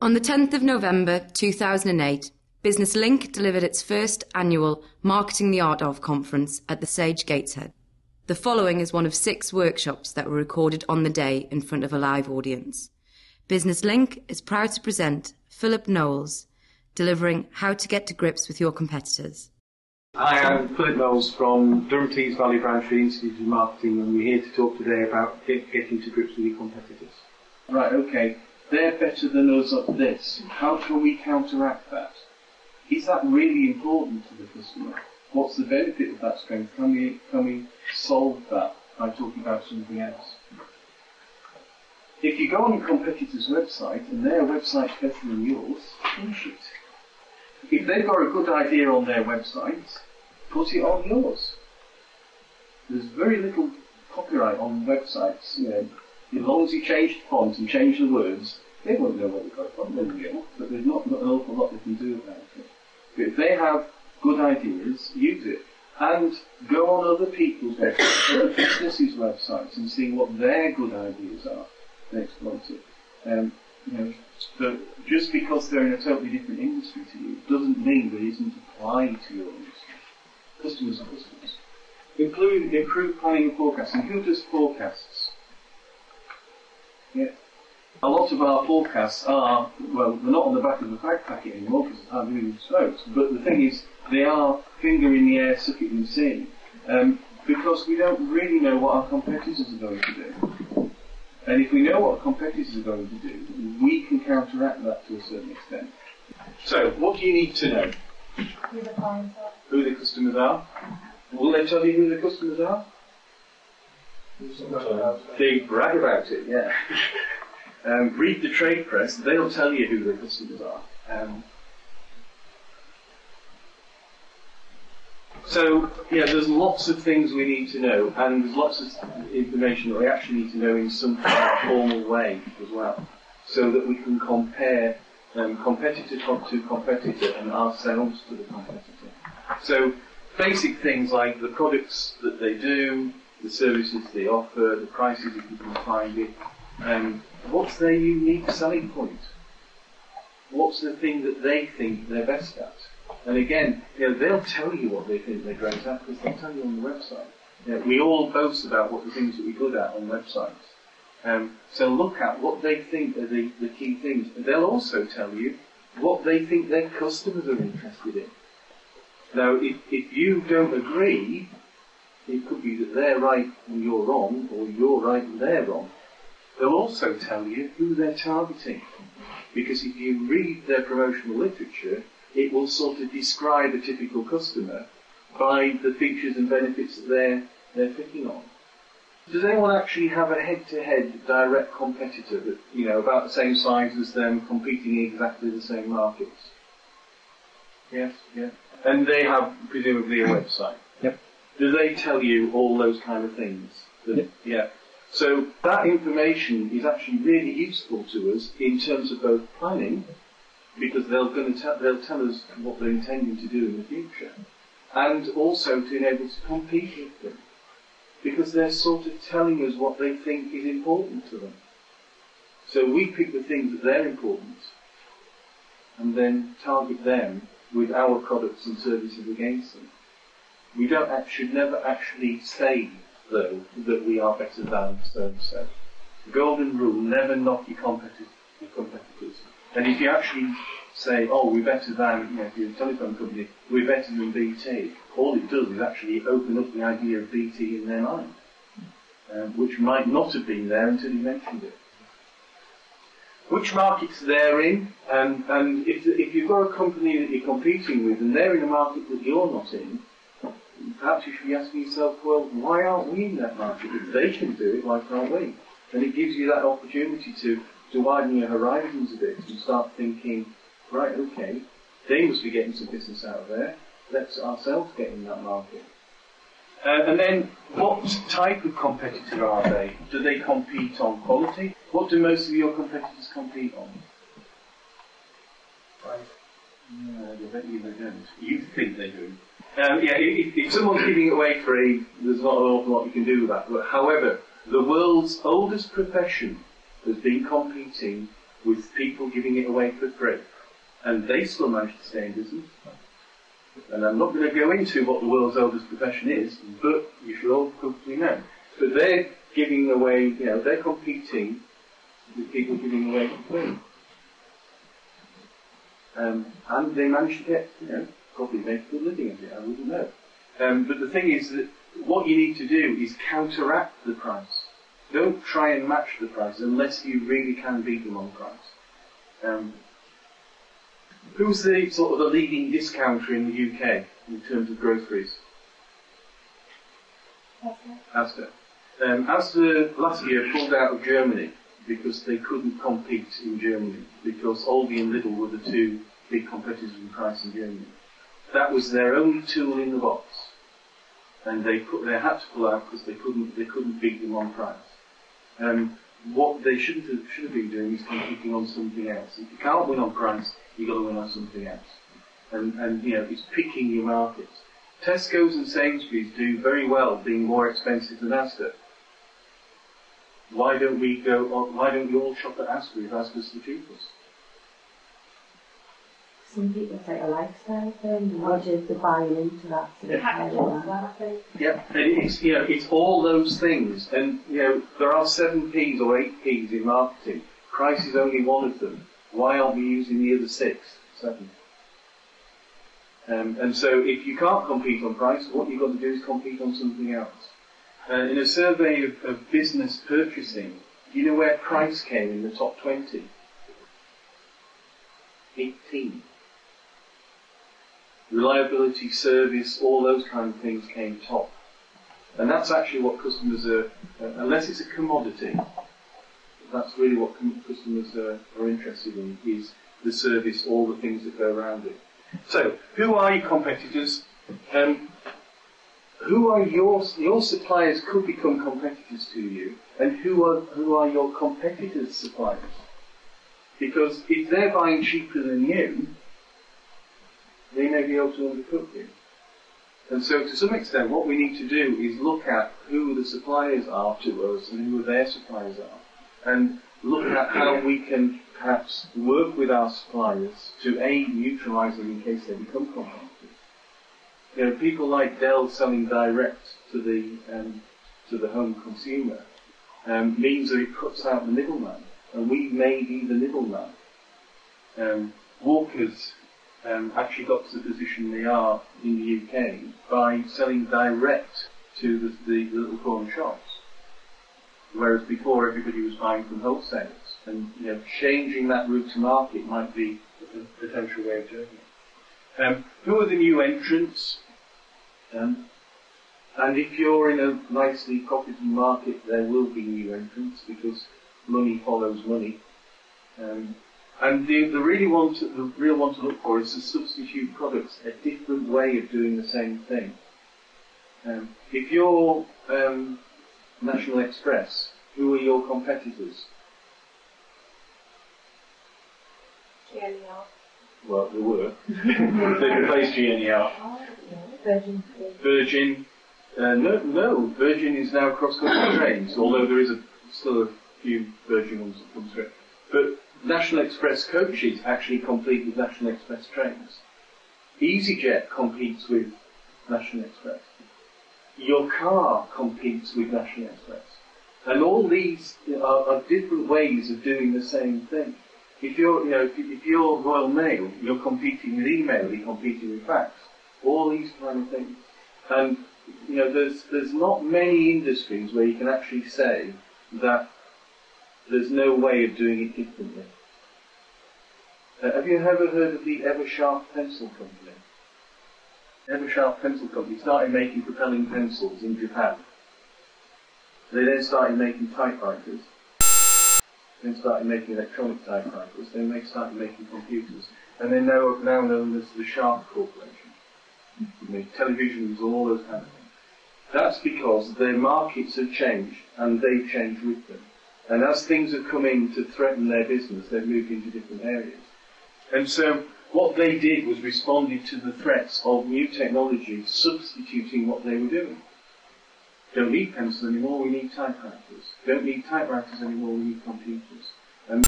On the 10th of November 2008, Business Link delivered its first annual Marketing the Art of conference at the Sage Gateshead. The following is one of 6 workshops that were recorded on the day in front of a live audience. Business Link is proud to present Philip Knowles, delivering How to Get to Grips with Your Competitors. Hi, I'm Philip Knowles from Durham Tees Valley Branch of the Institute of Marketing, and we're here to talk today about getting to grips with your competitors. Right, okay. They're better than us at this. How can we counteract that? Is that really important to the customer? What's the benefit of that strength? Can we solve that by talking about something else? If you go on your competitor's website and their website's better than yours, bullshit. If they've got a good idea on their website, put it on yours. There's very little copyright on websites. As long as you change the font and change the words, they won't know what they've got from them, but there's not an awful lot they can do about it. But if they have good ideas, use it. And go on other people's websites, other businesses' websites, and see what their good ideas are and exploit it. But just because they're in a totally different industry to you doesn't mean that it isn't applied to your industry. Customers are customers. Improve planning and forecasting. Who does forecasts? Yeah. A lot of our forecasts are, well, they're not on the back of the fag packet anymore because it's hardly even smoked, but the thing is, they are finger in the air, suck it and see, because we don't really know what our competitors are going to do. And if we know what our competitors are going to do, we can counteract that to a certain extent. So, what do you need to know? Who the clients are. Who the customers are. Will they tell you who the customers are? They brag about it, yeah. Read the trade press, they'll tell you who the customers are. So, there's lots of things we need to know, and there's lots of information that we actually need to know in some kind of formal way as well, so that we can compare competitor to competitor and ourselves to the competitor. So, basic things like the products that they do, the services they offer, the prices if you can find it, what's their unique selling point? What's the thing that they think they're best at? And again, they'll tell you what they think they're great at because they'll tell you on the website. We all boast about what the things that we're good at on websites. So look at what they think are the key things. And they'll also tell you what they think their customers are interested in. Now, if you don't agree, it could be that they're right and you're wrong, or you're right and they're wrong. They'll also tell you who they're targeting. Because if you read their promotional literature, it will sort of describe a typical customer by the features and benefits that they're picking on. Does anyone actually have a head-to-head direct competitor that, about the same size as them, competing in exactly the same markets? Yes, yeah. And they have presumably a website. Yep. Do they tell you all those kind of things? Yep. Yeah. So that information is actually really useful to us in terms of both planning, because they'll tell us what they're intending to do in the future, and also to enable us to compete with them, because they're sort of telling us what they think is important to them. So we pick the things that they're important, and then target them with our products and services against them. We should never actually say, though, that we are better than so-and-so. The golden rule, never knock your competitors. And if you actually say, we're better than, if you're a telephone company, we're better than BT, all it does is actually open up the idea of BT in their mind, which might not have been there until you mentioned it. Which markets they're in, and if you've got a company that you're competing with and they're in a market that you're not in, perhaps you should be asking yourself, well, why aren't we in that market? If they can do it, why can't we? And it gives you that opportunity to widen your horizons a bit and start thinking, right, okay, they must be getting some business out of there. Let's ourselves get in that market. And then, what type of competitor are they? Do they compete on quality? What do most of your competitors compete on? Right. No, I bet you they don't. You think they do. If someone's giving it away free, there's not an awful lot you can do with that. But however, the world's oldest profession has been competing with people giving it away for free. And they still manage to stay in business. And I'm not going to go into what the world's oldest profession is, but you should all probably know. But they're giving away, they're competing with people giving away for free. And they manage to get, probably make a good living of it, I wouldn't know. But the thing is that what you need to do is counteract the price. Don't try and match the price unless you really can beat them on price. Who's the sort of the leading discounter in the UK in terms of groceries? Asda. Asda last year pulled out of Germany because they couldn't compete in Germany, because Aldi and Lidl were the two big competitors in price in Germany. That was their only tool in the box, and they had to pull out because they couldn't beat them on price. What they should have been doing is competing on something else. If you can't win on price, you've got to win on something else. And it's picking your markets. Tesco's and Sainsbury's do very well being more expensive than Asda. Why don't we all shop at Asda if Asda's the cheapest? Some people say a lifestyle thing, Rogers are buying into that. Yeah, and it's all those things. And there are 7 P's or 8 P's in marketing. Price is only one of them. Why aren't we using the other 6, 7? And so if you can't compete on price, what you've got to do is compete on something else. In a survey of business purchasing, do you know where price came in the top 20? 18. Reliability, service, all those kind of things came top. And that's actually what customers are, unless it's a commodity, that's really what customers are interested in, is the service, all the things that go around it. So, who are your competitors? Who are your suppliers could become competitors to you, and who are your competitors' suppliers? Because if they're buying cheaper than you, they may be able to undercut you. And so to some extent what we need to do is look at who the suppliers are to us and who their suppliers are, and look at how we can perhaps work with our suppliers to neutralise them in case they become competitors. People like Dell selling direct to the home consumer means that it cuts out the middleman, and we may be the middleman. Walkers actually got to the position they are in the UK by selling direct to the little corner shops, whereas before everybody was buying from wholesalers. And changing that route to market might be a potential way of doing it. Who are the new entrants? And if you're in a nicely profitable market, there will be new entrants because money follows money. And the real one to look for is to substitute products, a different way of doing the same thing. If you're National Express, who are your competitors? GNER. Well, there were. They replaced GNER. Virgin. No. Virgin is now cross-country trains, although there is still a few Virgin ones that come through. But National Express coaches actually compete with National Express trains. EasyJet competes with National Express. Your car competes with National Express. And all these are different ways of doing the same thing. If you're Royal Mail, you're competing with email, you're competing with fax. All these kind of things. And there's not many industries where you can actually say that there's no way of doing it differently. Have you ever heard of the Eversharp Pencil Company? Eversharp Pencil Company started making propelling pencils in Japan. They then started making typewriters. Then started making electronic typewriters. Then they started making computers. And they're now known as the Sharp Corporation. They make televisions, all those kind of things. That's because their markets have changed and they've changed with them. And as things have come in to threaten their business, they've moved into different areas. And so what they did was responded to the threats of new technology substituting what they were doing. Don't need pencils anymore, we need typewriters. Don't need typewriters anymore, we need computers.